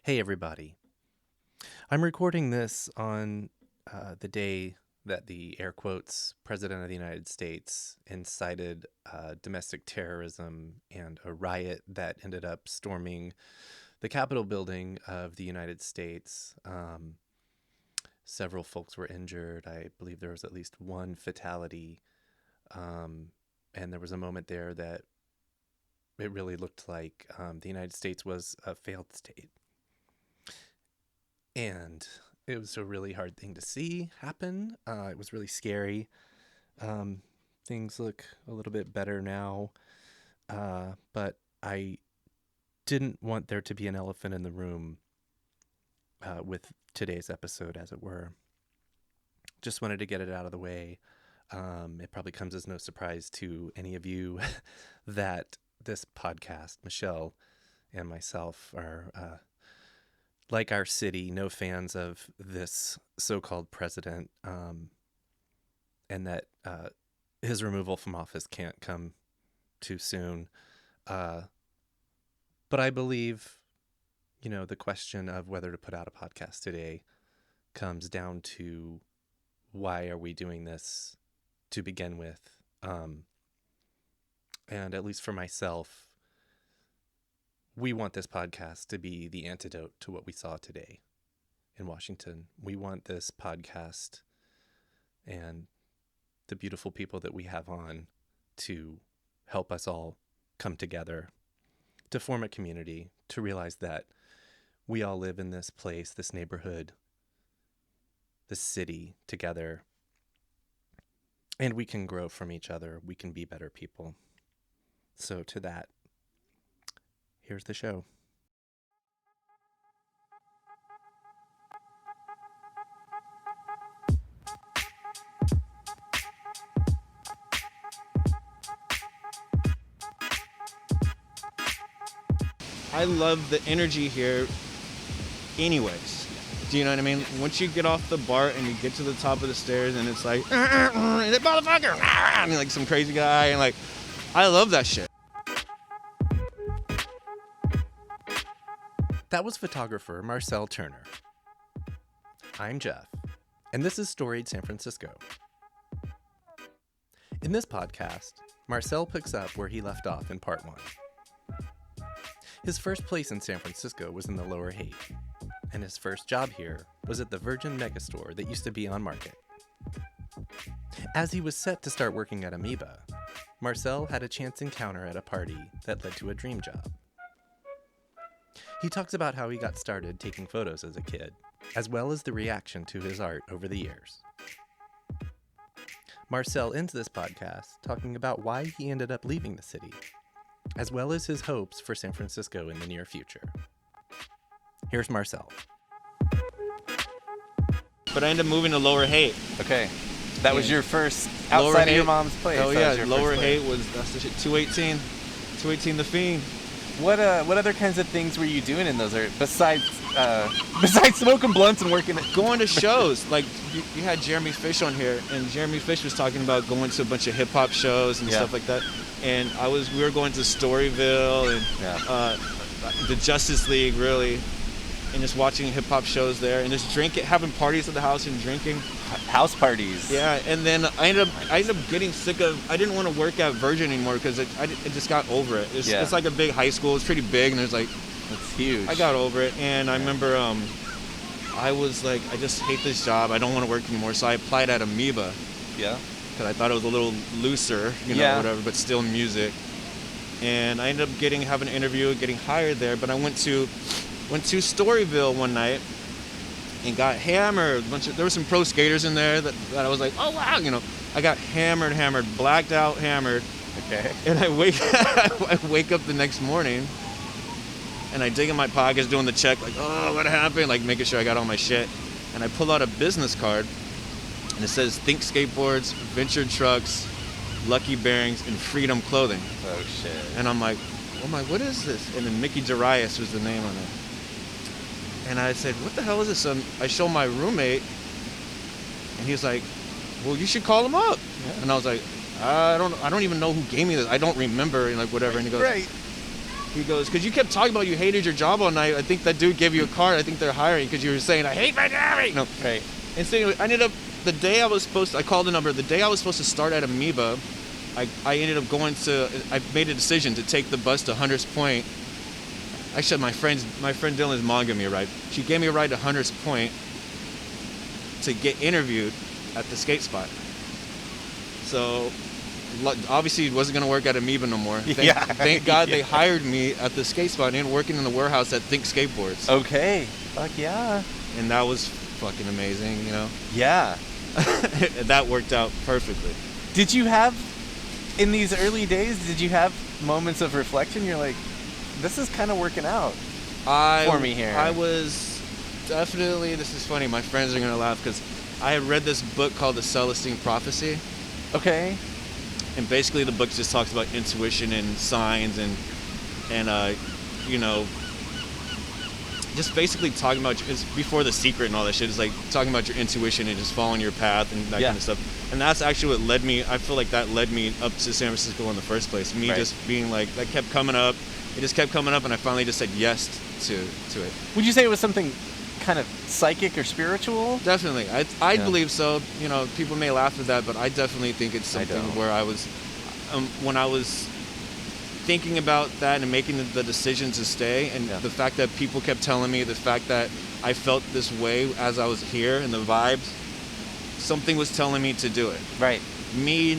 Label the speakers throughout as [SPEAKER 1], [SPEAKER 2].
[SPEAKER 1] Hey, everybody. I'm recording this on the day that the air quotes President of the United States incited domestic terrorism and a riot that ended up storming the Capitol building of the United States. Several folks were injured. I believe there was at least one fatality. And there was a moment there that it really looked like the United States was a failed state. And it was a really hard thing to see happen. It was really scary. Things look a little bit better now. But I didn't want there to be an elephant in the room with today's episode, as it were. Just wanted to get it out of the way. It probably comes as no surprise to any of you that this podcast, Michelle and myself, are... like our city, no fans of this so-called president, and that his removal from office can't come too soon. But I believe, the question of whether to put out a podcast today comes down to why are we doing this to begin with? And at least for myself, we want this podcast to be the antidote to what we saw today in Washington. We want this podcast and the beautiful people that we have on to help us all come together, to form a community, to realize that we all live in this place, this neighborhood, this city together, and we can grow from each other. We can be better people. So to that, here's the show.
[SPEAKER 2] I love the energy here anyways. Do you know what I mean? Once you get off the BART and you get to the top of the stairs and it's like, that motherfucker, and like some crazy guy, and like, I love that shit.
[SPEAKER 1] That was photographer Marcell Turner. I'm Jeff, and this is Storied San Francisco. In this podcast, Marcell picks up where he left off in part 1. His first place in San Francisco was in the Lower Haight, and his first job here was at the Virgin Megastore that used to be on Market. As he was set to start working at Amoeba, Marcell had a chance encounter at a party that led to a dream job. He talks about how he got started taking photos as a kid, as well as the reaction to his art over the years. Marcell ends this podcast talking about why he ended up leaving the city, as well as his hopes for San Francisco in the near future. Here's Marcell.
[SPEAKER 2] But I ended up moving to Lower Haight.
[SPEAKER 3] Okay. That was your first outside of your mom's place.
[SPEAKER 2] Oh yeah, Lower Haight that's the shit. 218 the Fiend.
[SPEAKER 3] What other kinds of things were you doing in those besides smoking blunts and working
[SPEAKER 2] going to shows? Like you had Jeremy Fish on here, and Jeremy Fish was talking about going to a bunch of hip hop shows and stuff like that. And we were going to Storyville and the Justice League, really, and just watching hip hop shows there, and just having parties at the house and drinking.
[SPEAKER 3] House parties.
[SPEAKER 2] Yeah, and then I ended up getting sick of. I didn't want to work at Virgin anymore because I just got over it. It's like a big high school. It's pretty big, and there's like.
[SPEAKER 3] It's huge.
[SPEAKER 2] I got over it, and I remember I was like, I just hate this job. I don't want to work anymore. So I applied at Amoeba.
[SPEAKER 3] Yeah.
[SPEAKER 2] Because I thought it was a little looser, whatever, but still music. And I ended up having an interview, getting hired there. But I went to Storyville one night and got hammered. There were some pro skaters in there that I was like, oh wow, I got hammered, blacked out, hammered.
[SPEAKER 3] Okay.
[SPEAKER 2] And I wake up the next morning, and I dig in my pockets doing the check, like, oh, what happened? Like making sure I got all my shit. And I pull out a business card, and it says Think Skateboards, Venture Trucks, Lucky Bearings, and Freedom Clothing.
[SPEAKER 3] Oh shit.
[SPEAKER 2] And I'm like, what is this? And then Mickey Darius was the name on it. And I said, what the hell is this? So I show my roommate, and he's like, well, you should call him up. And I was like, I don't even know who gave me this. I don't remember, and like whatever. And he goes,
[SPEAKER 3] right.
[SPEAKER 2] He goes, because you kept talking about you hated your job all night. I think that dude gave you a card. I think they're hiring because you were saying, I hate my job. No.
[SPEAKER 3] Right.
[SPEAKER 2] And so anyway, I ended up, the day I was supposed to, I called the number, the day I was supposed to start at Amoeba, I ended up I made a decision to take the bus to Hunters Point. Actually, my friend Dylan's mom gave me a ride. She gave me a ride to Hunters Point to get interviewed at the skate spot. So obviously it wasn't going to work at Amoeba no more. Thank God they hired me at the skate spot and working in the warehouse at Think Skateboards.
[SPEAKER 3] Okay. Fuck yeah.
[SPEAKER 2] And that was fucking amazing, you know?
[SPEAKER 3] Yeah.
[SPEAKER 2] That worked out perfectly.
[SPEAKER 3] Did you have, in these early days, did you have moments of reflection? You're like, this is kind of working out for me here.
[SPEAKER 2] I was definitely, this is funny, my friends are going to laugh because I had read this book called The Celestine Prophecy.
[SPEAKER 3] Okay.
[SPEAKER 2] And basically the book just talks about intuition and signs and you know, just basically talking about, it's before The Secret and all that shit. It's like talking about your intuition and just following your path and that kind of stuff. And that's actually what led me, I feel like that led me up to San Francisco in the first place. Me just being like, that kept coming up. It just kept coming up and I finally just said yes to it.
[SPEAKER 3] Would you say it was something kind of psychic or spiritual?
[SPEAKER 2] Definitely. I believe so. You know, people may laugh at that, but I definitely think it's something where I was, when I was thinking about that and making the decision to stay, and the fact that people kept telling me, the fact that I felt this way as I was here and the vibes, something was telling me to do it.
[SPEAKER 3] Right.
[SPEAKER 2] Me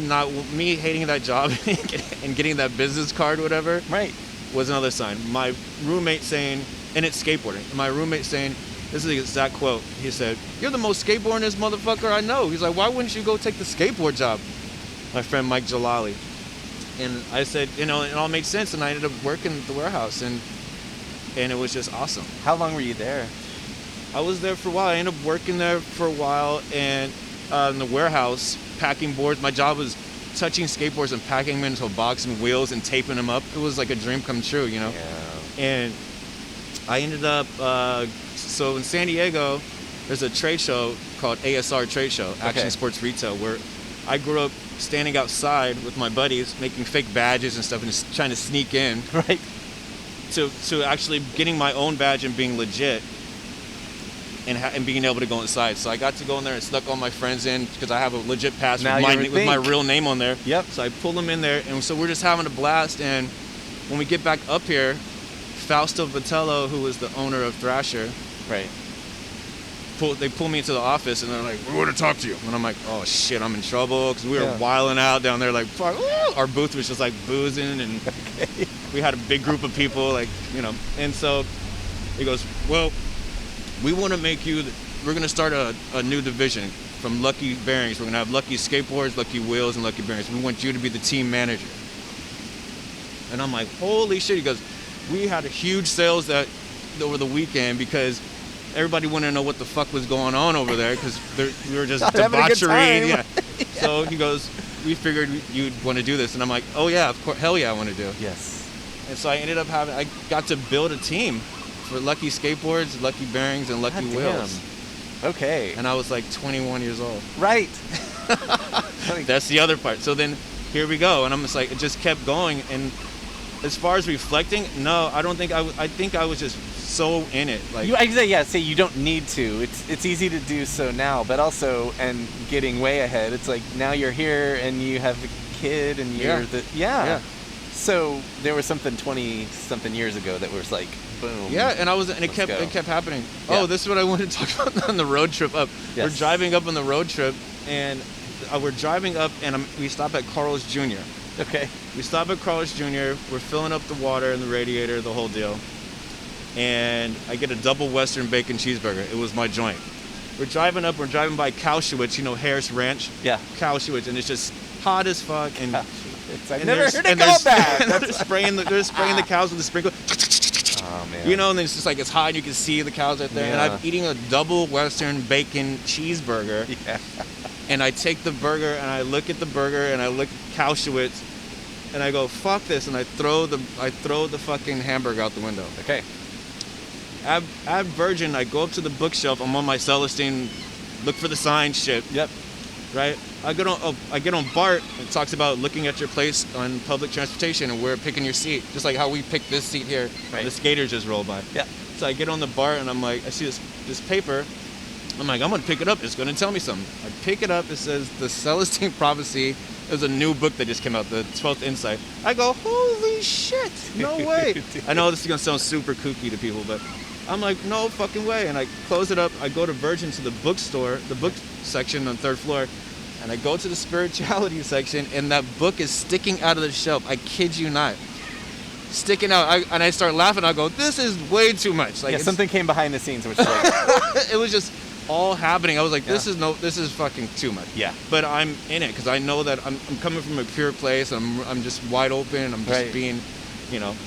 [SPEAKER 2] hating that job and getting that business card, whatever.
[SPEAKER 3] Right.
[SPEAKER 2] Was another sign. My roommate saying, and it's skateboarding. My roommate saying, this is the exact quote. He said, "You're the most skateboardingest motherfucker I know." He's like, "Why wouldn't you go take the skateboard job?" My friend Mike Jalali. And I said, you know, it all made sense, and I ended up working at the warehouse, and it was just awesome.
[SPEAKER 3] How long were you there?
[SPEAKER 2] I was there for a while. I ended up working there for a while, and in the warehouse, packing boards. My job was touching skateboards and packing them into a box and wheels and taping them up. It was like a dream come true, you know?
[SPEAKER 3] Yeah.
[SPEAKER 2] And I ended up, so in San Diego, there's a trade show called ASR Trade Show, Action Sports Retail, where I grew up standing outside with my buddies, making fake badges and stuff and just trying to sneak in.
[SPEAKER 3] Right.
[SPEAKER 2] To actually getting my own badge and being legit. And being able to go inside. So I got to go in there and snuck all my friends in because I have a legit pass with my real name on there.
[SPEAKER 3] Yep.
[SPEAKER 2] So I pulled them in there, and so we're just having a blast. And when we get back up here, Fausto Vitello, who was the owner of Thrasher, they pull me into the office, and they're like, "We want to talk to you." And I'm like, "Oh shit, I'm in trouble," because we were wilding out down there, like, fuck. Our booth was just like boozing, and we had a big group of people, like, you know. And so he goes, "Well, we want to make you, we're going to start a new division from Lucky Bearings. We're going to have Lucky Skateboards, Lucky Wheels, and Lucky Bearings. We want you to be the team manager." And I'm like, holy shit. He goes, "We had a huge sales over the weekend because everybody wanted to know what the fuck was going on over there because we were just debauchery." Yeah. So he goes, "We figured you'd want to do this." And I'm like, "Oh yeah, of course, hell yeah, I want to do it."
[SPEAKER 3] Yes.
[SPEAKER 2] And so I got to build a team for Lucky Skateboards, Lucky Bearings, and Lucky Wheels.
[SPEAKER 3] Okay.
[SPEAKER 2] And I was like 21 years old.
[SPEAKER 3] Right.
[SPEAKER 2] That's the other part. So then here we go. And I'm just like, it just kept going. And as far as reflecting, no, I don't think I think I was just so in it. Like,
[SPEAKER 3] say you don't need to. It's easy to do so now, but also, and getting way ahead, it's like now you're here and you have a kid and you're So there was something 20-something years ago that was like, boom.
[SPEAKER 2] Yeah, and it kept happening. Yeah. Oh, this is what I wanted to talk about on the road trip up. Yes. We're driving up on the road trip, and we're driving up, and we stop at Carl's Jr.
[SPEAKER 3] Okay.
[SPEAKER 2] We stop at Carl's Jr. We're filling up the water in the radiator, the whole deal. And I get a double Western bacon cheeseburger. It was my joint. We're driving up. We're driving by Cowshewitz, you know, Harris Ranch.
[SPEAKER 3] Yeah.
[SPEAKER 2] Cowshewitz, and it's just hot as fuck. And
[SPEAKER 3] I've never heard it called that.
[SPEAKER 2] They're spraying the cows with a sprinkler.
[SPEAKER 3] Oh man.
[SPEAKER 2] You know, and it's just like it's hot, and you can see the cows right there. Yeah. And I'm eating a double Western bacon cheeseburger.
[SPEAKER 3] Yeah.
[SPEAKER 2] And I take the burger, and I look at the burger, and I look at Cowshewitz, and I go, "Fuck this!" And I throw the fucking hamburger out the window.
[SPEAKER 3] Okay.
[SPEAKER 2] At Virgin, I go up to the bookshelf. I'm on my Celestine, look for the sign shit.
[SPEAKER 3] Yep.
[SPEAKER 2] right? I get on BART. It talks about looking at your place on public transportation and where picking your seat, just like how we picked this seat here.
[SPEAKER 3] Right.
[SPEAKER 2] The skaters just rolled by.
[SPEAKER 3] Yeah.
[SPEAKER 2] So I get on the BART and I'm like, I see this paper. I'm like, I'm gonna pick it up. It's gonna tell me something. I pick it up. It says the Celestine Prophecy. It was a new book that just came out, the 12th Insight. I go, holy shit, no way. I know this is gonna sound super kooky to people, but I'm like, no fucking way. And I close it up. I go to Virgin to the bookstore, the book section on the 3rd floor, and I go to the spirituality section, and that book is sticking out of the shelf. I kid you not. Sticking out. And I start laughing. I go, this is way too much. Like,
[SPEAKER 3] yeah, something came behind the scenes, which is like...
[SPEAKER 2] It was just all happening. I was like, this is fucking too much.
[SPEAKER 3] Yeah.
[SPEAKER 2] But I'm in it because I know that I'm coming from a pure place. I'm just wide open. I'm just being,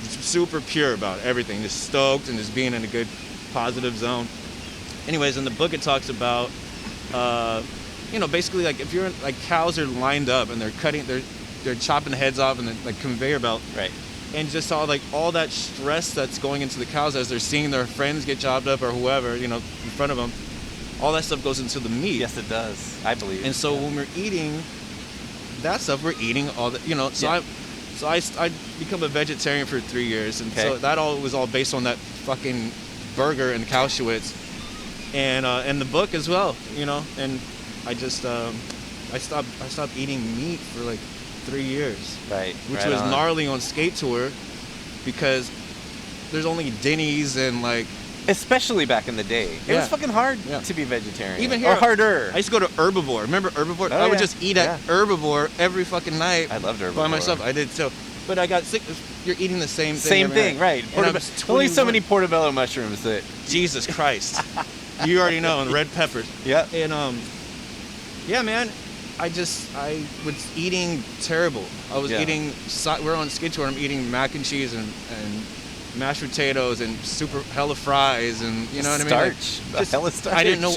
[SPEAKER 2] super pure about everything. Just stoked and just being in a good, positive zone. Anyways, in the book it talks about, basically like if you're like cows are lined up and they're chopping the heads off and the like conveyor belt.
[SPEAKER 3] Right.
[SPEAKER 2] And just saw like all that stress that's going into the cows as they're seeing their friends get chopped up or whoever, in front of them. All that stuff goes into the meat.
[SPEAKER 3] Yes, it does. I believe.
[SPEAKER 2] And so when we're eating that stuff, we're eating all that, So I become a vegetarian for 3 years, and so that was all based on that fucking burger and Kauschwitz, and the book as well, And I just I stopped eating meat for like 3 years,
[SPEAKER 3] right?
[SPEAKER 2] Which was gnarly on skate tour, because there's only Denny's and like.
[SPEAKER 3] Especially back in the day. It was fucking hard to be vegetarian.
[SPEAKER 2] Even here.
[SPEAKER 3] Or harder.
[SPEAKER 2] I used to go to Herbivore. Remember Herbivore?
[SPEAKER 3] Oh,
[SPEAKER 2] I would just eat at Herbivore every fucking night.
[SPEAKER 3] I loved Herbivore.
[SPEAKER 2] By myself. I did so. But I got sick. You're eating the same thing.
[SPEAKER 3] Same thing, right. Only so many portobello mushrooms that...
[SPEAKER 2] Jesus Christ. You already know. And red peppers.
[SPEAKER 3] Yeah.
[SPEAKER 2] And, yeah, man. I was eating terrible. I was eating... We're on skate tour. I'm eating mac and cheese and mashed potatoes and super hella fries and you know what I mean?
[SPEAKER 3] Starch. Hella starch.
[SPEAKER 2] I didn't know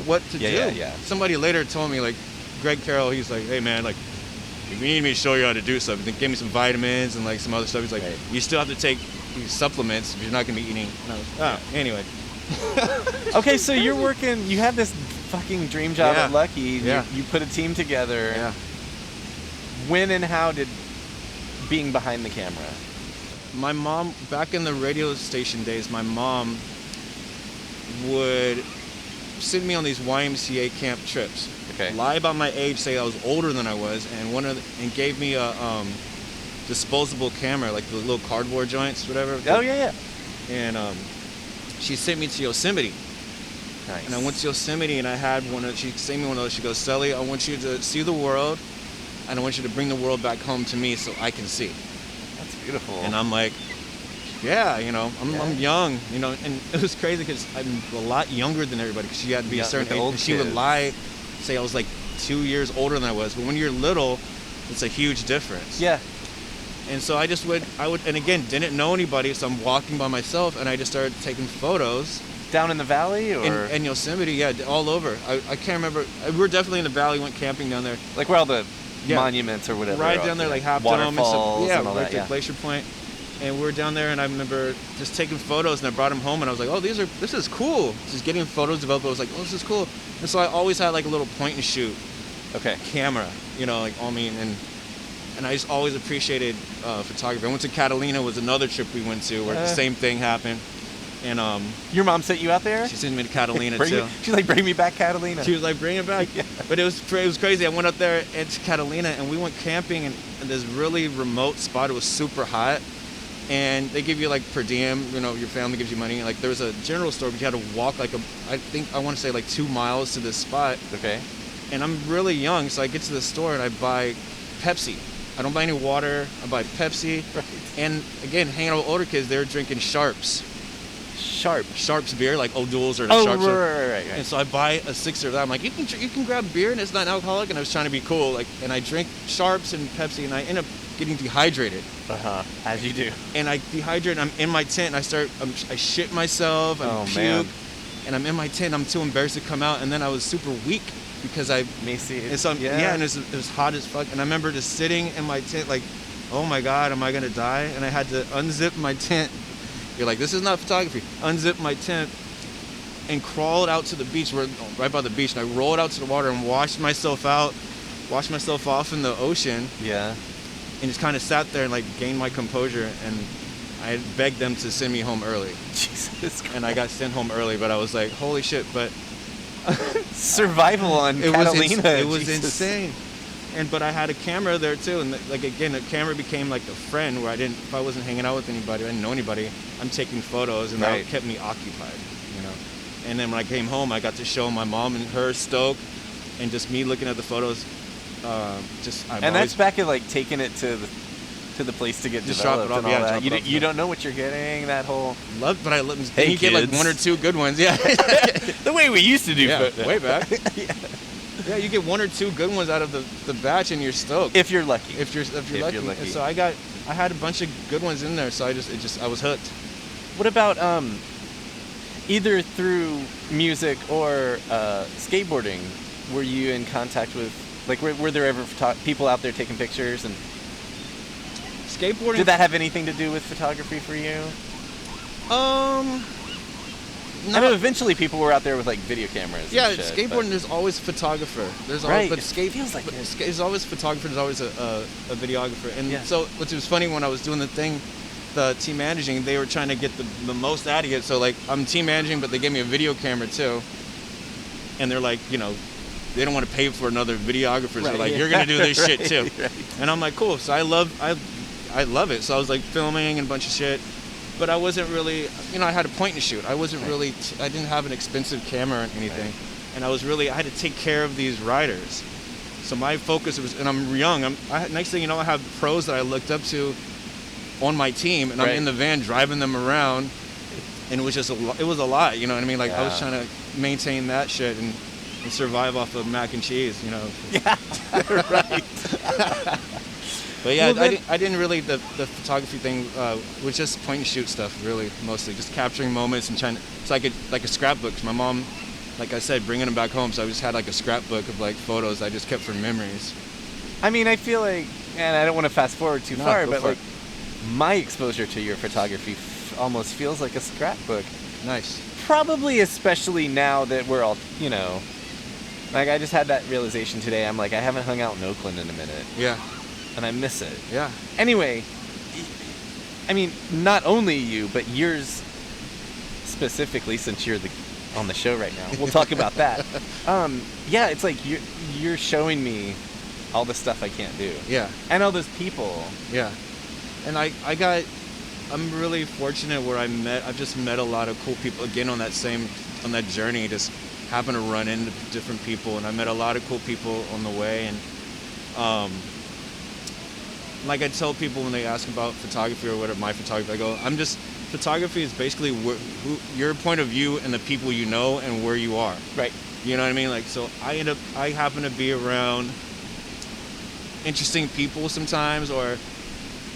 [SPEAKER 2] what to do.
[SPEAKER 3] Yeah.
[SPEAKER 2] Somebody later told me, like, Greg Carroll, he's like, hey man, like, if you need me to show you how to do something, then give me some vitamins and like some other stuff. He's like, you still have to take these supplements if you're not gonna be eating. Anyway.
[SPEAKER 3] Okay, so you're working, you have this fucking dream job at Lucky.
[SPEAKER 2] Yeah.
[SPEAKER 3] You put a team together.
[SPEAKER 2] Yeah.
[SPEAKER 3] When and how did being behind the camera?
[SPEAKER 2] My mom, back in the radio station days, my mom would send me on these YMCA camp trips.
[SPEAKER 3] Okay.
[SPEAKER 2] Lie about my age, say I was older than I was, and gave me a disposable camera, like the little cardboard joints, whatever.
[SPEAKER 3] Oh yeah.
[SPEAKER 2] And she sent me to Yosemite.
[SPEAKER 3] Nice.
[SPEAKER 2] And I went to Yosemite, and I had she sent me one of those. She goes, Sully, I want you to see the world, and I want you to bring the world back home to me so I can see.
[SPEAKER 3] Beautiful.
[SPEAKER 2] And I'm like, I'm young, and it was crazy because I'm a lot younger than everybody because she had to be a certain age. And she would lie, say I was like 2 years older than I was. But when you're little, it's a huge difference.
[SPEAKER 3] Yeah.
[SPEAKER 2] And so I would, and again, didn't know anybody, so I'm walking by myself, and I just started taking photos.
[SPEAKER 3] Down in the valley, or
[SPEAKER 2] in Yosemite, yeah, all over. I can't remember. We were definitely in the valley. Went camping down there,
[SPEAKER 3] like where all the monuments or whatever.
[SPEAKER 2] Right down there, like Half Dome and
[SPEAKER 3] stuff.
[SPEAKER 2] Yeah, right to Glacier Point. And we were down there, and I remember just taking photos, and I brought them home, and I was like, oh, this is cool. Just getting photos developed, I was like, oh, this is cool. And so I always had like a little point and shoot camera, like on me, and I just always appreciated photography. I went to Catalina, was another trip we went to where the same thing happened. And
[SPEAKER 3] your mom sent you out there?
[SPEAKER 2] She sent me to Catalina too.
[SPEAKER 3] She's like, bring me back Catalina.
[SPEAKER 2] She was like, bring it back. Yeah. But it was crazy. I went up there to Catalina, and we went camping in this really remote spot. It was super hot, and they give you like per diem. Your family gives you money. Like there was a general store, but you had to walk like I want to say like 2 miles to this spot.
[SPEAKER 3] Okay.
[SPEAKER 2] And I'm really young, so I get to the store and I buy Pepsi. I don't buy any water. I buy Pepsi.
[SPEAKER 3] Right.
[SPEAKER 2] And again, hanging out with older kids, they're drinking Sharps. Sharps beer, like O'Doul's or Sharps.
[SPEAKER 3] Right.
[SPEAKER 2] And so I buy a 6er of that. I'm like, you can grab beer and it's not alcoholic. And I was trying to be cool, and I drink Sharps and Pepsi, and I end up getting dehydrated.
[SPEAKER 3] As you do.
[SPEAKER 2] And I dehydrate. And I'm in my tent. And I shit myself. And puke.
[SPEAKER 3] Man.
[SPEAKER 2] And I'm in my tent. I'm too embarrassed to come out. And then I was super weak because I.
[SPEAKER 3] Emaciated.
[SPEAKER 2] And so and it was hot as fuck. And I remember just sitting in my tent, like, oh my God, am I gonna die? And I had to unzip my tent. You're like, this is not photography. Unzip my tent, and crawled out to the beach. We're right by the beach, and I rolled out to the water and washed myself off in the ocean.
[SPEAKER 3] Yeah.
[SPEAKER 2] And just kind of sat there and like gained my composure, and I begged them to send me home early.
[SPEAKER 3] Jesus Christ.
[SPEAKER 2] And I got sent home early, but I was like, holy shit, but
[SPEAKER 3] survival on Catalina.
[SPEAKER 2] It was insane. But I had a camera there too, and like again, the camera became like a friend where if I wasn't hanging out with anybody, I didn't know anybody, I'm taking photos, and that kept me occupied, you know. And then when I came home, I got to show my mom and her stoked, and just me looking at the photos. That's back at like taking it to the place to get developed and all that. You don't know what you're getting. That whole
[SPEAKER 3] Hey,
[SPEAKER 2] you get like one or two good ones. Yeah,
[SPEAKER 3] the way we used to do.
[SPEAKER 2] Way back. Yeah, you get one or two good ones out of the batch, and you're stoked.
[SPEAKER 3] If you're lucky.
[SPEAKER 2] If you're lucky. And so I had a bunch of good ones in there. So I was hooked.
[SPEAKER 3] What about either through music or skateboarding? Were you in contact with, like, were there ever people out there taking pictures? And
[SPEAKER 2] skateboarding,
[SPEAKER 3] did that have anything to do with photography for you? I know eventually people were out there with like video cameras.
[SPEAKER 2] Yeah,
[SPEAKER 3] and shit,
[SPEAKER 2] skateboarding, there's always a photographer. There's always, but feels like there's always a photographer. There's always a videographer. And so, which was funny, when I was doing the team managing, they were trying to get the most out of it. So like, I'm team managing, but they gave me a video camera too. And they're like, you know, they don't want to pay for another videographer. So like, you're gonna do this shit too. And I'm like, cool. So I love it. So I was like filming and a bunch of shit. But I wasn't really, you know, I had a point and shoot. I wasn't really, I didn't have an expensive camera or anything. And I had to take care of these riders. So my focus was, and I'm young, next thing you know, I have pros that I looked up to on my team, and I'm in the van driving them around. And it was just it was a lot, you know what I mean? Like, I was trying to maintain that shit and survive off of mac and cheese, you know?
[SPEAKER 3] Yeah, right.
[SPEAKER 2] But yeah, well, I didn't really, the photography thing was just point and shoot stuff, really, mostly. Just capturing moments and it's like a scrapbook. My mom, like I said, bringing them back home, so I just had like a scrapbook of like photos I just kept for memories.
[SPEAKER 3] I mean, I feel like, and I don't want to fast forward too far, but like, my exposure to your photography almost feels like a scrapbook.
[SPEAKER 2] Nice.
[SPEAKER 3] Probably especially now that we're all, you know, like I just had that realization today. I'm like, I haven't hung out in Oakland in a minute.
[SPEAKER 2] Yeah.
[SPEAKER 3] And I miss it.
[SPEAKER 2] Yeah.
[SPEAKER 3] Anyway, I mean, not only you, but yours specifically, since you're on the show right now. We'll talk about that. Yeah, it's like you're showing me all the stuff I can't do.
[SPEAKER 2] Yeah.
[SPEAKER 3] And all those people.
[SPEAKER 2] Yeah. And I'm really fortunate where I've just met a lot of cool people again on that journey. Just happen to run into different people, and I met a lot of cool people on the way. And like I tell people when they ask about photography or whatever, my photography, I go, photography is basically your point of view and the people you know and where you are.
[SPEAKER 3] Right.
[SPEAKER 2] You know what I mean? Like, so I happen to be around interesting people sometimes, or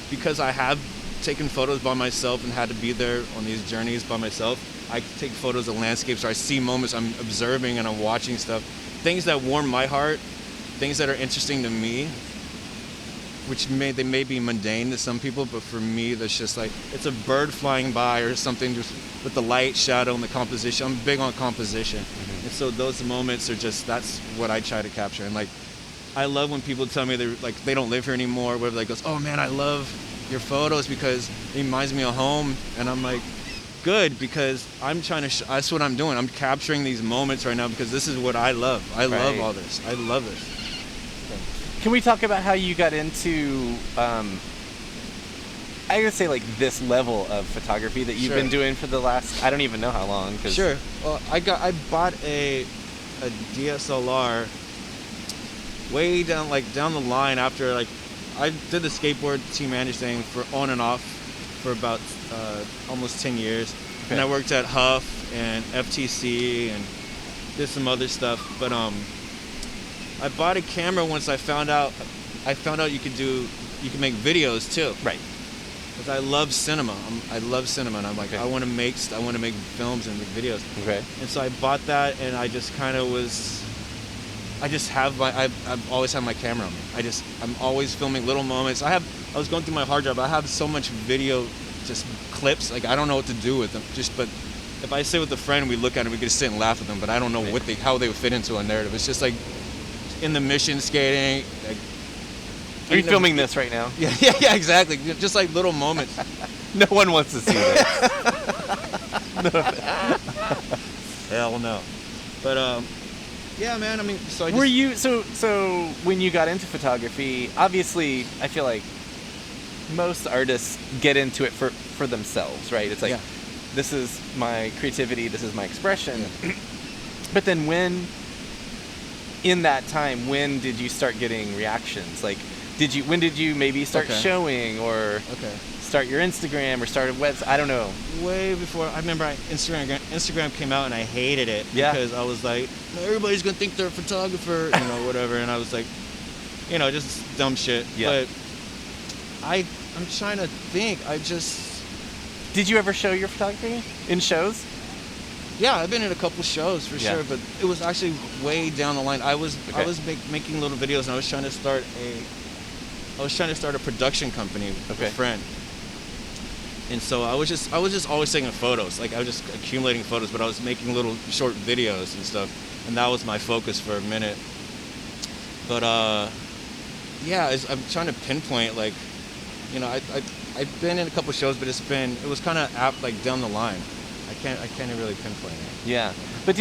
[SPEAKER 2] because I have taken photos by myself and had to be there on these journeys by myself, I take photos of landscapes, or I see moments, I'm observing and I'm watching stuff, things that warm my heart, things that are interesting to me, which may be mundane to some people, but for me, that's just like, it's a bird flying by or something, just with the light, shadow, and the composition. I'm big on composition. Mm-hmm. And so those moments are that's what I try to capture. And like, I love when people tell me they don't live here anymore, where they goes, oh man, I love your photos because it reminds me of home. And I'm like, good, because I'm trying to, that's what I'm doing. I'm capturing these moments right now because this is what I love. I love all this. I love this.
[SPEAKER 3] Can we talk about how you got into, I gotta say, like, this level of photography that you've been doing for the last, I don't even know how long.
[SPEAKER 2] Sure. Well, I bought a DSLR way down the line after, like, I did the skateboard team manager thing for on and off for about almost 10 years. Okay. And I worked at Huff and FTC and did some other stuff. But I bought a camera once I found out you could make videos too.
[SPEAKER 3] Right.
[SPEAKER 2] Because I love cinema. I love cinema, and I'm like, I want to make films and make videos. Okay. And so I bought that, and I just kind of was. I've always had my camera on me. I'm always filming little moments. I was going through my hard drive. I have so much video, just clips. Like, I don't know what to do with them. But if I sit with a friend, we look at them, we could just sit and laugh with them, but I don't know how they would fit into a narrative. It's just like in the mission skating. Like,
[SPEAKER 3] are you filming this right now?
[SPEAKER 2] Yeah, exactly. Just like little moments.
[SPEAKER 3] No one wants to see this.
[SPEAKER 2] Hell no. But yeah, man. I mean, so I just,
[SPEAKER 3] were you so when you got into photography? Obviously, I feel like most artists get into it for themselves, right? It's like, this is my creativity, this is my expression. Yeah. But then in that time, when did you start getting reactions? Like, when did you maybe start showing or start your Instagram or start a website? I don't know.
[SPEAKER 2] Way before. I remember Instagram came out and I hated it because I was like, everybody's gonna think they're a photographer, whatever. And I was like, just dumb shit. Yeah. But I'm trying to think.
[SPEAKER 3] Did you ever show your photography in shows?
[SPEAKER 2] Yeah, I've been in a couple shows for sure, but it was actually way down the line. I was making little videos, and I was trying to start a production company with a friend. And so I was just always taking photos. Like, I was just accumulating photos, but I was making little short videos and stuff, and that was my focus for a minute. But I'm trying to pinpoint, like, I've been in a couple shows, but it was kind of like down the line. I can't really pinpoint it.
[SPEAKER 3] Yeah, but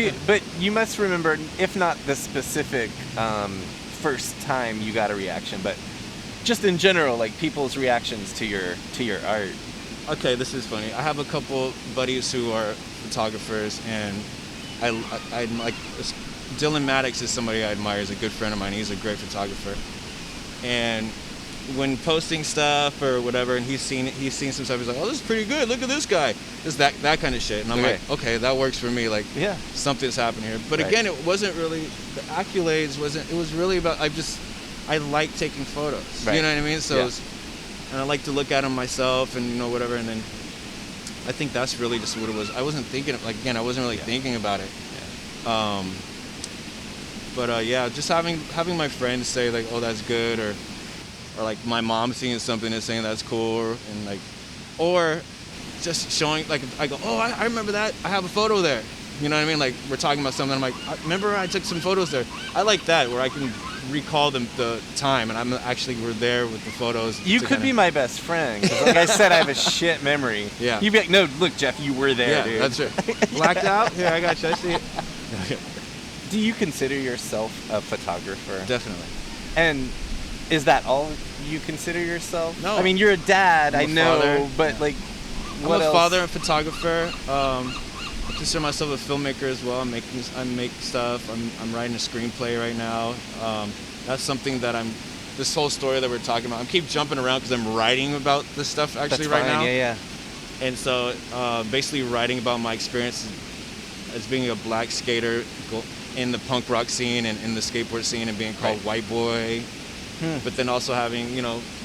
[SPEAKER 3] you must remember, if not the specific first time you got a reaction, but just in general, like people's reactions to your art.
[SPEAKER 2] Okay, this is funny. I have a couple buddies who are photographers, and I like Dylan Maddox is somebody I admire. He's a good friend of mine. He's a great photographer, and when posting stuff or whatever, and he's seen some stuff, he's like, "Oh, this is pretty good. Look at this guy." Just that kind of shit. And I'm like, "Okay, that works for me. Like, something's happening here." But again, it wasn't really the accolades. It was really about I like taking photos. Right. You know what I mean? So, and I like to look at them myself, and whatever. And then I think that's really just what it was. I wasn't thinking I wasn't really thinking about it. Yeah. But just having my friends say like, "Oh, that's good," or like my mom seeing something and saying that's cool, and like, or just showing, like, I go, "Oh, I remember that. I have a photo there." You know what I mean? Like, we're talking about something, I'm like, "Remember I took some photos there." I like that, where I can recall the time, and we're there with the photos.
[SPEAKER 3] You could be my best friend, because like I said, I have a shit memory.
[SPEAKER 2] Yeah.
[SPEAKER 3] You'd be like, "No, look, Jeff, you were there, dude."
[SPEAKER 2] Yeah, that's it. Blacked out? Here, I got you. I see it.
[SPEAKER 3] Do you consider yourself a photographer?
[SPEAKER 2] Definitely.
[SPEAKER 3] And is that all you consider yourself?
[SPEAKER 2] No.
[SPEAKER 3] I mean, you're a dad, I know,
[SPEAKER 2] father.
[SPEAKER 3] but like,
[SPEAKER 2] I'm a father and photographer. I consider myself a filmmaker as well. I make stuff. I'm writing a screenplay right now. That's something that this whole story that we're talking about. I keep jumping around because I'm writing about this stuff actually right now.
[SPEAKER 3] Yeah.
[SPEAKER 2] And so basically writing about my experience as being a black skater in the punk rock scene and in the skateboard scene, and being called white boy. But then also having,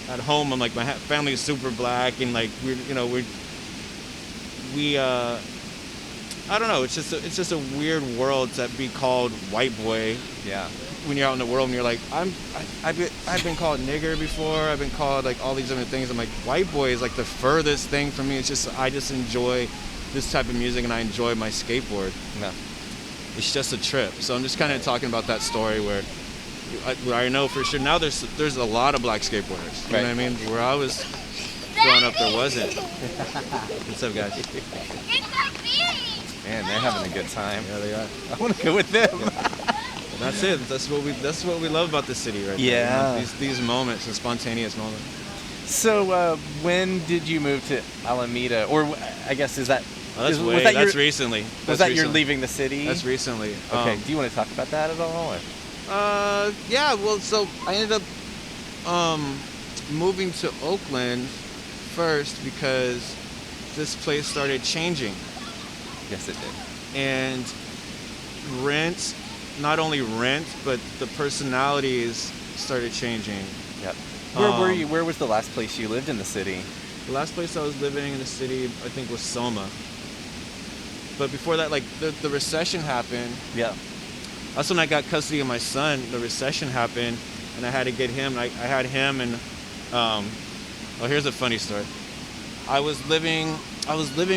[SPEAKER 2] at home, I'm like, my family is super black, and like we I don't know. It's just a weird world to be called white boy.
[SPEAKER 3] Yeah.
[SPEAKER 2] When you're out in the world and you're like, I've been called nigger before. I've been called like all these different things. I'm like, white boy is like the furthest thing from me. I just enjoy this type of music, and I enjoy my skateboard.
[SPEAKER 3] Yeah.
[SPEAKER 2] It's just a trip. So I'm just kind of talking about that story where I know for sure now there's a lot of black skateboarders. You know what I mean? Where I was growing up, there wasn't. What's up, guys?
[SPEAKER 3] Man, they're having a good time.
[SPEAKER 2] Yeah, they are.
[SPEAKER 3] I want to go with them.
[SPEAKER 2] And that's it. That's what we love about the city, right?
[SPEAKER 3] Yeah.
[SPEAKER 2] There. These moments, the spontaneous moments.
[SPEAKER 3] So when did you move to Alameda? Or I guess is that?
[SPEAKER 2] That's recently.
[SPEAKER 3] Was that you're leaving the city?
[SPEAKER 2] That's recently.
[SPEAKER 3] Okay. Do you want to talk about that at all? Or?
[SPEAKER 2] Yeah. Well, so I ended up moving to Oakland first because this place started changing.
[SPEAKER 3] Yes, it did.
[SPEAKER 2] And not only rent, but the personalities started changing.
[SPEAKER 3] Yep. Where were you? Where was the last place you lived in the city?
[SPEAKER 2] The last place I was living in the city, I think, was Soma. But before that, like, the recession happened.
[SPEAKER 3] Yeah.
[SPEAKER 2] That's when I got custody of my son. The recession happened, and I had to get him. I had him, and here's a funny story. I was living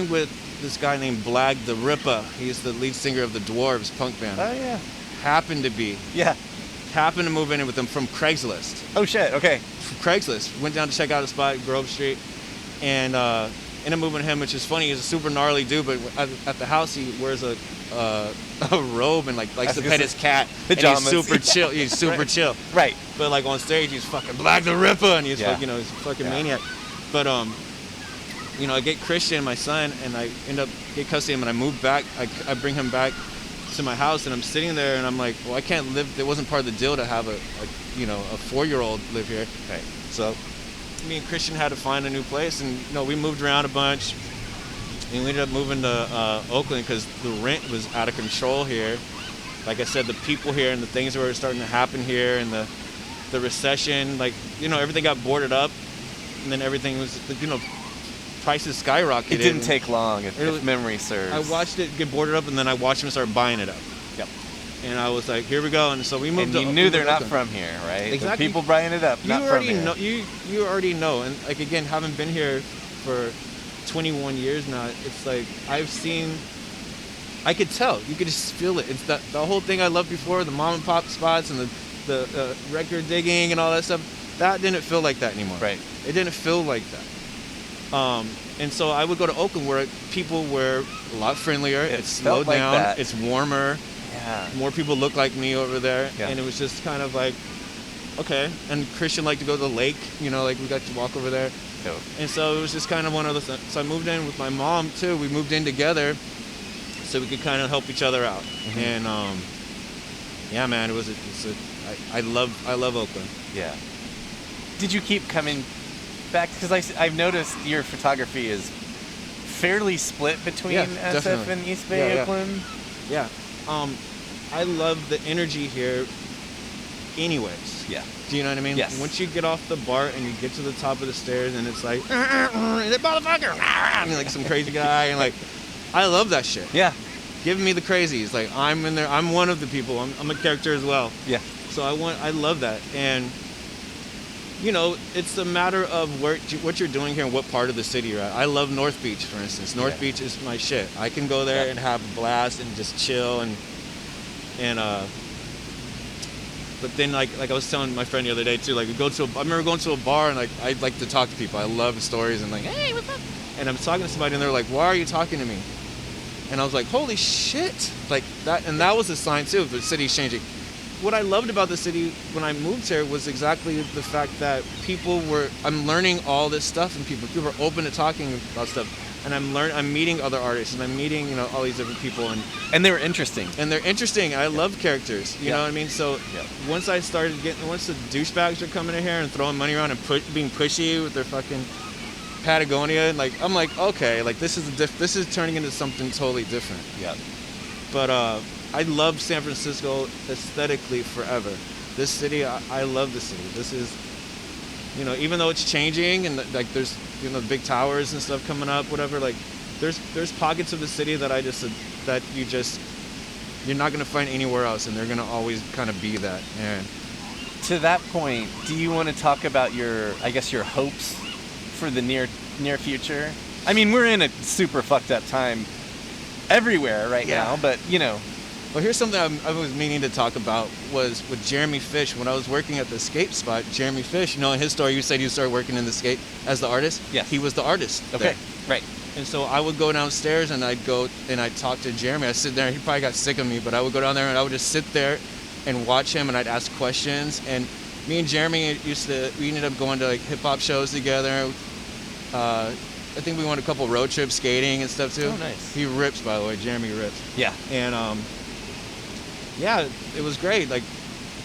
[SPEAKER 2] with this guy named Blag the Ripper. He's the lead singer of the Dwarves punk band.
[SPEAKER 3] Oh yeah.
[SPEAKER 2] Happened to move in with them from Craigslist.
[SPEAKER 3] Oh shit. Okay.
[SPEAKER 2] From Craigslist. Went down to check out a spot, Grove Street, and ended up moving with him, which is funny. He's a super gnarly dude, but at the house he wears a robe and like likes to pet his cat.
[SPEAKER 3] Pajamas.
[SPEAKER 2] And he's super chill. He's super chill.
[SPEAKER 3] Right.
[SPEAKER 2] But like on stage, he's fucking Blag the Ripper, and he's he's a fucking maniac. But I get Christian, my son, and I end up get custody of him, and I move back. I bring him back to my house, and I'm sitting there, and I'm like, well, I can't live. It wasn't part of the deal to have a 4-year-old live here.
[SPEAKER 3] Right.
[SPEAKER 2] So me and Christian had to find a new place, and we moved around a bunch, and we ended up moving to Oakland because the rent was out of control here. Like I said, the people here and the things that were starting to happen here, and the recession, everything got boarded up, and then everything was, prices skyrocketed.
[SPEAKER 3] It didn't take long, if memory serves.
[SPEAKER 2] I watched it get boarded up, and then I watched them start buying it up.
[SPEAKER 3] Yep.
[SPEAKER 2] And I was like, here we go. And so we moved.
[SPEAKER 3] And you knew they're not from here, right?
[SPEAKER 2] Exactly.
[SPEAKER 3] The people buying it up, not from here.
[SPEAKER 2] You already know. And like again, having been here for 21 years now, it's like I could tell. You could just feel it. It's the whole thing I loved before, the mom and pop spots and the record digging and all that stuff. That didn't feel like that anymore.
[SPEAKER 3] Right.
[SPEAKER 2] It didn't feel like that. And so I would go to Oakland where people were a lot friendlier. It's slowed down.
[SPEAKER 3] That.
[SPEAKER 2] It's warmer.
[SPEAKER 3] Yeah.
[SPEAKER 2] More people look like me over there.
[SPEAKER 3] Yeah.
[SPEAKER 2] And it was just kind of like, okay. And Christian liked to go to the lake. We got to walk over there.
[SPEAKER 3] Dope.
[SPEAKER 2] And so it was just kind of one of those. So I moved in with my mom too. We moved in together so we could kind of help each other out. Mm-hmm. And yeah, man, I love Oakland.
[SPEAKER 3] Yeah. Did you keep coming back? Because I've noticed your photography is fairly split between SF
[SPEAKER 2] definitely.
[SPEAKER 3] and East Bay Oakland.
[SPEAKER 2] Yeah. I love the energy here anyways.
[SPEAKER 3] Yeah.
[SPEAKER 2] Do you know what I mean?
[SPEAKER 3] Yes.
[SPEAKER 2] Once you get off the BART and you get to the top of the stairs and it's like, that motherfucker, and like some crazy guy, and like, I love that shit.
[SPEAKER 3] Yeah.
[SPEAKER 2] Give me the crazies. Like, I'm in there. I'm one of the people. I'm a character as well.
[SPEAKER 3] Yeah.
[SPEAKER 2] So I love that. And, it's a matter of what you're doing here and what part of the city you're at. I love North Beach, for instance. North Beach is my shit. I can go there and have a blast and just chill and but then like I was telling my friend the other day too, like I remember going to a bar and like I like to talk to people. I love stories and like, hey, what's up? And I'm talking to somebody and they're like, why are you talking to me? And I was like, holy shit. Like that, and that was a sign too of the city's changing. What I loved about the city when I moved here was exactly the fact that I'm learning all this stuff and people are open to talking about stuff. And I'm meeting other artists and I'm meeting, all these different people
[SPEAKER 3] and they were interesting.
[SPEAKER 2] And they're interesting. I love characters, you know what I mean? So once the douchebags are coming in here and throwing money around and being pushy with their fucking Patagonia, and like I'm like, okay, like this is turning into something totally different.
[SPEAKER 3] Yeah.
[SPEAKER 2] But I love San Francisco aesthetically forever. This city, I love the city. This is, even though it's changing and like there's, the big towers and stuff coming up, whatever, like there's pockets of the city that you're not going to find anywhere else, and they're going to always kind of be that. And
[SPEAKER 3] to that point, do you want to talk about your hopes for the near future? I mean, we're in a super fucked up time everywhere right now, but
[SPEAKER 2] Well, here's something I was meaning to talk about was with Jeremy Fish. When I was working at the skate spot, Jeremy Fish, in his story, you said you started working in the skate as the artist?
[SPEAKER 3] Yes.
[SPEAKER 2] He was the artist.
[SPEAKER 3] Okay,
[SPEAKER 2] there.
[SPEAKER 3] right.
[SPEAKER 2] And so I would go downstairs and I'd go and I'd talk to Jeremy. I'd sit there, he probably got sick of me, but I would go down there and I would just sit there and watch him and I'd ask questions. And me and Jeremy we ended up going to like hip hop shows together. I think we went a couple road trips skating and stuff too.
[SPEAKER 3] Oh, nice.
[SPEAKER 2] He rips, by the way. Jeremy rips.
[SPEAKER 3] Yeah.
[SPEAKER 2] And yeah, it was great. Like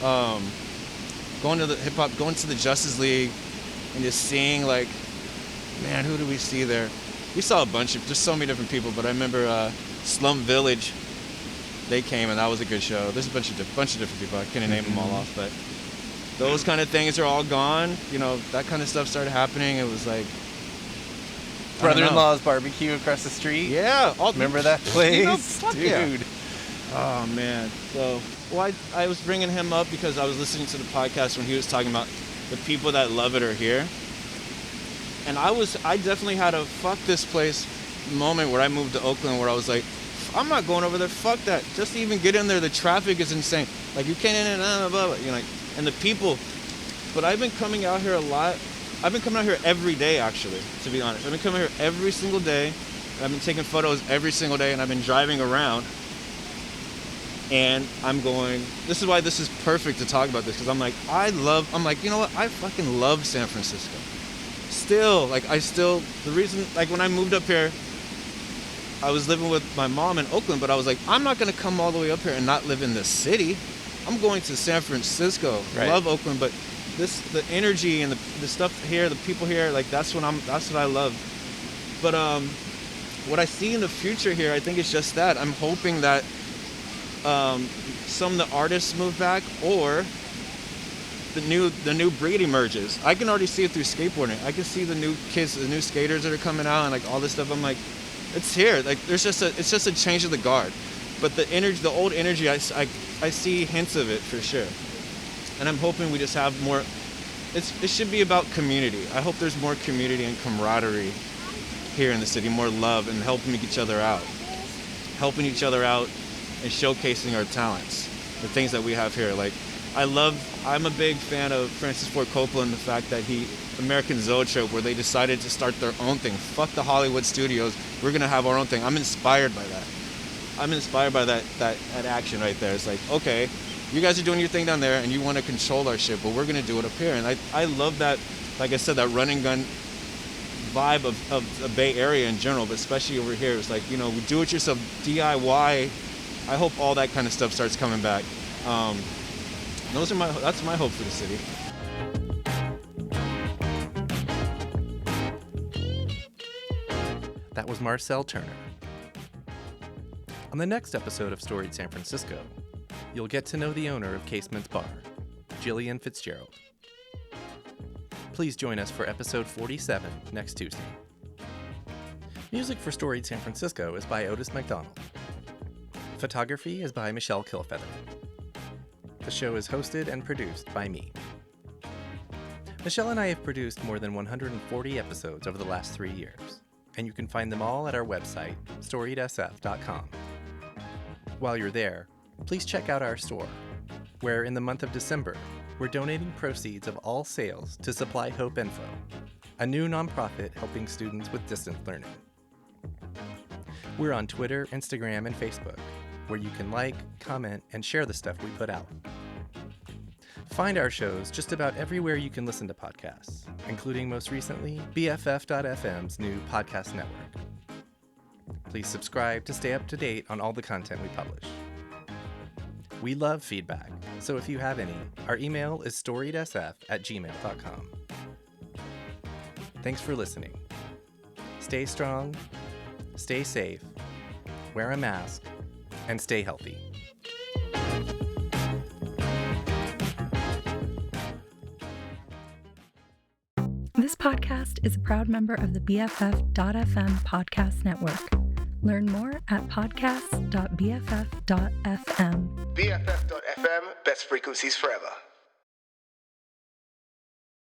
[SPEAKER 2] going to the Justice League and just seeing like, man, who do we see there? We saw just so many different people. But I remember Slum Village. They came and that was a good show. There's a bunch of different people. I couldn't name them all off, but those kind of things are all gone. That kind of stuff started happening. It was like
[SPEAKER 3] Brother-in-law's barbecue across the street.
[SPEAKER 2] Yeah.
[SPEAKER 3] Remember that place?
[SPEAKER 2] Dude.
[SPEAKER 3] Yeah.
[SPEAKER 2] Oh, man. So, I was bringing him up because I was listening to the podcast when he was talking about the people that love it are here. And I definitely had a fuck this place moment where I moved to Oakland where I was like, I'm not going over there. Fuck that. Just to even get in there, the traffic is insane. Like you can't in and out, blah, blah, you know, like, and the people. But I've been coming out here a lot. I've been coming out here every day, actually, to be honest. I've been coming here every single day. I've been taking photos every single day, and I've been driving around. And I'm going, this is why this is perfect to talk about this, because I'm like, you know what? I fucking love San Francisco. Still, the reason, like when I moved up here, I was living with my mom in Oakland, but I was like, I'm not going to come all the way up here and not live in the city. I'm going to San Francisco.
[SPEAKER 3] Right.
[SPEAKER 2] I love Oakland, but the energy and the stuff here, the people here, like that's what I love. But what I see in the future here, I think it's just that. I'm hoping that some of the artists move back, or the new breed emerges. I can already see it through skateboarding. I can see the new kids, the new skaters that are coming out, and like all this stuff. I'm like, it's here. Like it's just a change of the guard. But the energy, the old energy, I see hints of it for sure. And I'm hoping we just have more. It should be about community. I hope there's more community and camaraderie here in the city, more love and helping each other out and showcasing our talents, the things that we have here. Like, I'm a big fan of Francis Ford Coppola and the fact that American Zoetrope, where they decided to start their own thing. Fuck the Hollywood studios. We're gonna have our own thing. I'm inspired by that. That action right there. It's like, okay, you guys are doing your thing down there and you want to control our shit, but we're gonna do it up here. And I love that, like I said, that run and gun vibe of the Bay Area in general, but especially over here. It's like, you know, we do it yourself, DIY. I hope all that kind of stuff starts coming back. That's my hope for the city.
[SPEAKER 1] That was Marcell Turner. On the next episode of Storied San Francisco, you'll get to know the owner of Casement's Bar, Jillian Fitzgerald. Please join us for episode 47 next Tuesday. Music for Storied San Francisco is by Otis McDonald. Photography is by Michelle Kilfeather. The show is hosted and produced by me. Michelle and I have produced more than 140 episodes over the last 3 years, and you can find them all at our website, storiedsf.com. While you're there, please check out our store, where in the month of December, we're donating proceeds of all sales to Supply Hope Info, a new nonprofit helping students with distance learning. We're on Twitter, Instagram, and Facebook, where you can like, comment, and share the stuff we put out. Find our shows just about everywhere you can listen to podcasts, including most recently BFF.FM's new podcast network. Please subscribe to stay up to date on all the content we publish. We love feedback, so if you have any, our email is storiedsf@gmail.com. Thanks for listening. Stay strong, stay safe, wear a mask, and stay healthy.
[SPEAKER 4] This podcast is a proud member of the BFF.FM podcast network. Learn more at podcast.bff.fm.
[SPEAKER 5] BFF.FM, best frequencies forever.